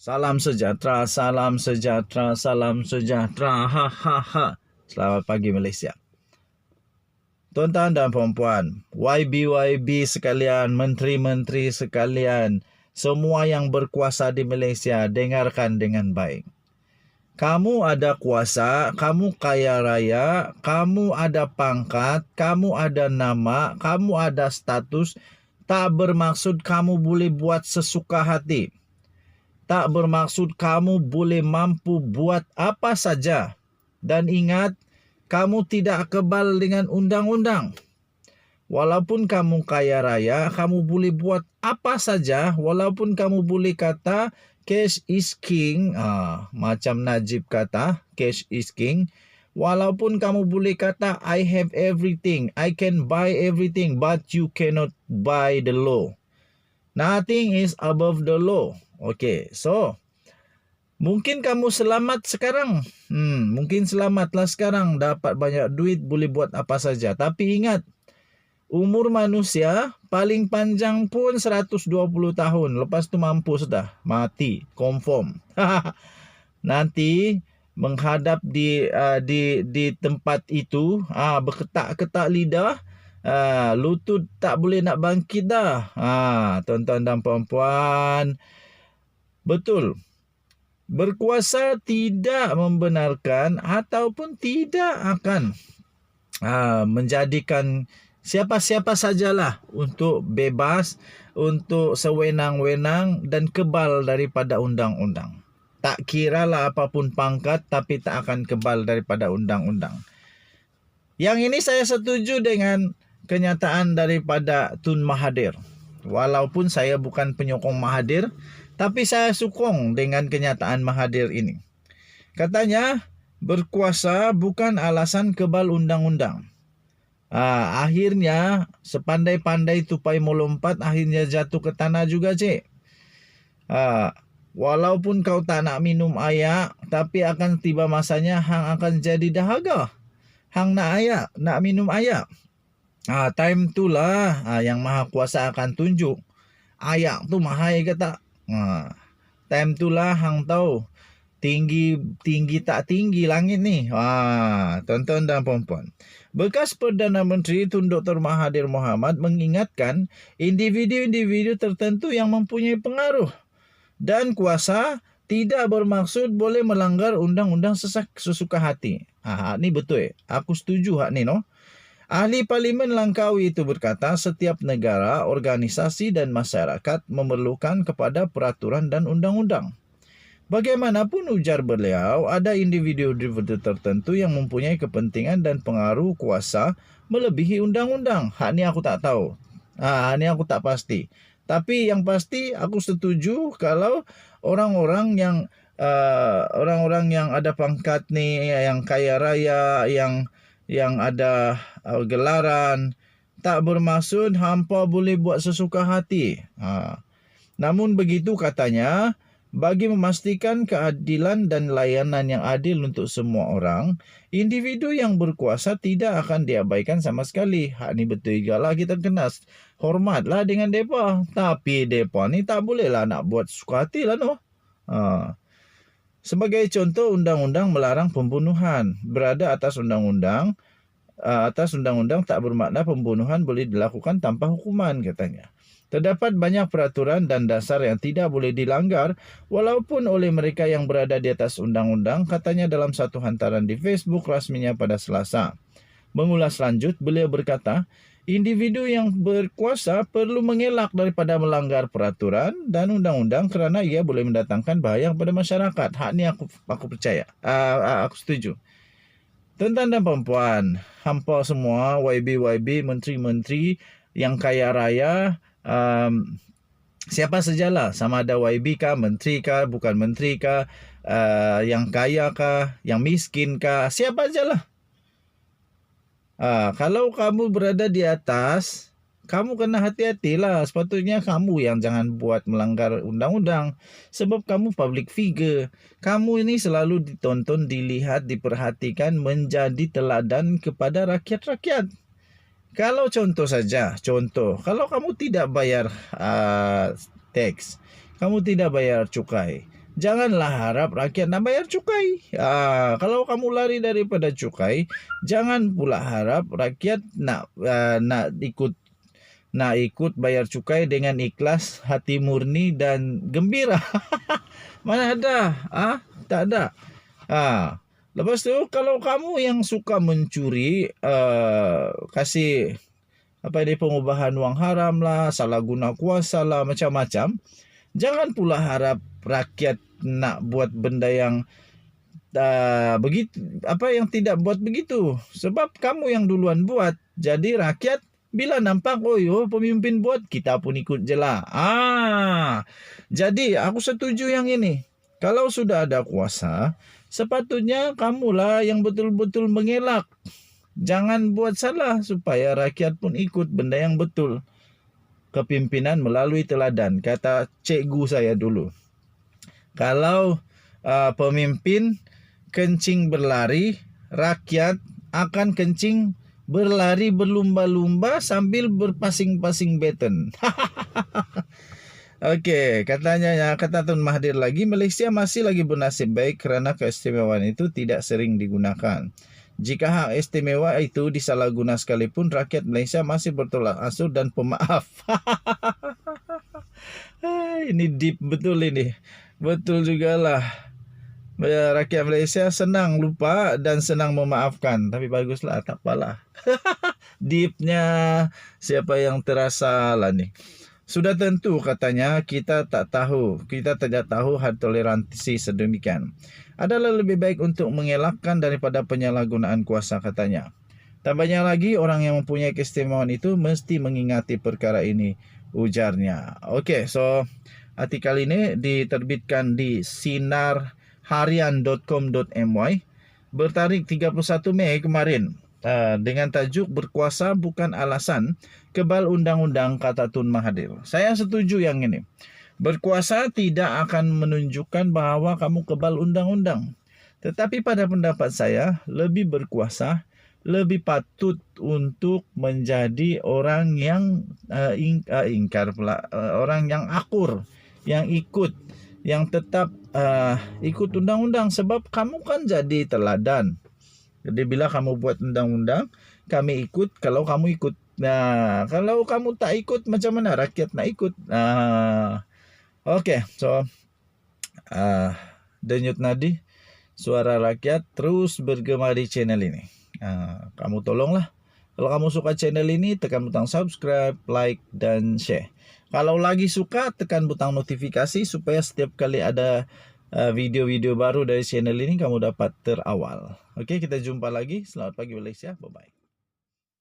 Salam sejahtera, salam sejahtera, salam sejahtera. Ha ha ha. Selamat pagi Malaysia. Tuan-tuan dan puan-puan, YB sekalian, menteri-menteri sekalian, semua yang berkuasa di Malaysia, dengarkan dengan baik. Kamu ada kuasa, kamu kaya raya, kamu ada pangkat, kamu ada nama, kamu ada status, tak bermaksud kamu boleh buat sesuka hati. Tak bermaksud kamu boleh mampu buat apa saja. Dan ingat, kamu tidak kebal dengan undang-undang. Walaupun kamu kaya raya, kamu boleh buat apa saja. Walaupun kamu boleh kata, cash is king. Macam Najib kata, cash is king. Walaupun kamu boleh kata, I have everything. I can buy everything. But you cannot buy the law. Nothing is above the law. Okay, so mungkin kamu selamat sekarang. Mungkin selamatlah sekarang, dapat banyak duit, boleh buat apa saja. Tapi ingat, umur manusia paling panjang pun 120 tahun. Lepas tu mampu sudah, mati, confirm. Nanti menghadap di tempat itu, berketak-ketak lidah, lutut tak boleh nak bangkit dah. Tuan-tuan dan puan-puan, betul. Berkuasa tidak membenarkan ataupun tidak akan menjadikan siapa-siapa sajalah untuk bebas, untuk sewenang-wenang dan kebal daripada undang-undang. Tak kiralah apapun pangkat, tapi tak akan kebal daripada undang-undang. Yang ini saya setuju dengan kenyataan daripada Tun Mahathir. Walaupun saya bukan penyokong Mahathir, tapi saya sokong dengan kenyataan Mahathir ini. Katanya, berkuasa bukan alasan kebal undang-undang. Akhirnya, sepandai-pandai tupai melompat, akhirnya jatuh ke tanah juga, cik. Walaupun kau tak nak minum air, tapi akan tiba masanya hang akan jadi dahaga. Hang nak minum air. Time itulah yang Maha Kuasa akan tunjuk. Air tu mahal ke tak? Time itulah hang tahu tinggi tak tinggi langit ni. Tuan-tuan dan puan-puan. Bekas Perdana Menteri Tun Dr. Mahathir Mohamad mengingatkan individu-individu tertentu yang mempunyai pengaruh dan kuasa tidak bermaksud boleh melanggar undang-undang sesuka hati. Ni betul. Aku setuju hak ni no. Ahli Parlimen Langkawi itu berkata setiap negara, organisasi dan masyarakat memerlukan kepada peraturan dan undang-undang. Bagaimanapun ujar beliau, ada individu-individu tertentu yang mempunyai kepentingan dan pengaruh kuasa melebihi undang-undang. Hak ni aku tak tahu. Hak ni aku tak pasti. Tapi yang pasti aku setuju kalau orang-orang yang ada pangkat ni, yang kaya raya, yang ada gelaran, tak bermaksud hampa boleh buat sesuka hati. Namun begitu katanya, bagi memastikan keadilan dan layanan yang adil untuk semua orang, individu yang berkuasa tidak akan diabaikan sama sekali. Hak ni betul juga lah, kita kena hormatlah dengan mereka. Tapi mereka ni tak bolehlah nak buat suka hati lah no. Sebagai contoh, undang-undang melarang pembunuhan. Berada atas undang-undang tak bermakna pembunuhan boleh dilakukan tanpa hukuman, katanya. Terdapat banyak peraturan dan dasar yang tidak boleh dilanggar walaupun oleh mereka yang berada di atas undang-undang, katanya dalam satu hantaran di Facebook rasminya pada Selasa. Mengulas lanjut, beliau berkata, individu yang berkuasa perlu mengelak daripada melanggar peraturan dan undang-undang kerana ia boleh mendatangkan bahaya kepada masyarakat. Hak ni aku percaya. Aku setuju. Tuan-tuan dan puan-puan, hampa semua, YB, menteri-menteri yang kaya raya, siapa sajalah, sama ada YB kah, menteri kah, bukan menteri kah, yang kaya kah, yang miskin kah, siapa sajalah. Kalau kamu berada di atas, kamu kena hati-hatilah. Sepatutnya kamu yang jangan buat melanggar undang-undang. Sebab kamu public figure. Kamu ini selalu ditonton, dilihat, diperhatikan, menjadi teladan kepada rakyat-rakyat. Kalau contoh, kalau kamu tidak bayar tax, kamu tidak bayar cukai, Janganlah harap rakyat nak bayar cukai. Kalau kamu lari daripada cukai, jangan pula harap rakyat nak ikut bayar cukai dengan ikhlas, hati murni dan gembira. Mana ada? Tak ada. Lepas tu kalau kamu yang suka mencuri, kasih pengubahan wang haram lah, salah guna kuasa lah, macam-macam. Jangan pula harap rakyat nak buat benda yang begitu, yang tidak buat begitu. Sebab kamu yang duluan buat. Jadi rakyat bila nampak, pemimpin buat, kita pun ikut je lah. Jadi aku setuju yang ini. Kalau sudah ada kuasa, sepatutnya kamulah yang betul-betul mengelak. Jangan buat salah supaya rakyat pun ikut benda yang betul. Kepimpinan melalui teladan, kata cikgu saya dulu. Kalau pemimpin kencing berlari, rakyat akan kencing berlari berlumba-lumba sambil berpasing-pasing baton. Okey, kata Tun Mahathir lagi, Malaysia masih lagi bernasib baik kerana keistimewaan itu tidak sering digunakan. Jika hak istimewa itu disalahguna sekalipun, rakyat Malaysia masih bertolak ansur dan pemaaf. Ini deep betul ini. Betul jugalah. Rakyat Malaysia senang lupa dan senang memaafkan. Tapi baguslah, tak apalah. Deepnya siapa yang terasa lah ni. Sudah tentu katanya kita tidak tahu had toleransi sedemikian. Adalah lebih baik untuk mengelakkan daripada penyalahgunaan kuasa katanya. Tambahnya lagi, orang yang mempunyai keistimewaan itu mesti mengingati perkara ini, ujarnya. Okey, so artikel ini diterbitkan di sinarharian.com.my bertarikh 31 Mei kemarin. Dengan tajuk berkuasa bukan alasan, kebal undang-undang, kata Tun Mahathir. Saya setuju yang ini. Berkuasa tidak akan menunjukkan bahawa kamu kebal undang-undang. Tetapi pada pendapat saya, lebih berkuasa lebih patut untuk menjadi orang yang orang yang akur, yang ikut, yang tetap ikut undang-undang, sebab kamu kan jadi teladan. Jadi bila kamu buat undang-undang, kami ikut. Kalau kamu ikut, kalau kamu tak ikut, macam mana rakyat nak ikut? Okey, so denyut nadi suara rakyat terus bergema di channel ini. Kamu tolonglah. Kalau kamu suka channel ini, tekan butang subscribe, like dan share. Kalau lagi suka, tekan butang notifikasi supaya setiap kali ada video-video baru dari channel ini kamu dapat terawal. Okey, kita jumpa lagi. Selamat pagi Malaysia. Bye-bye.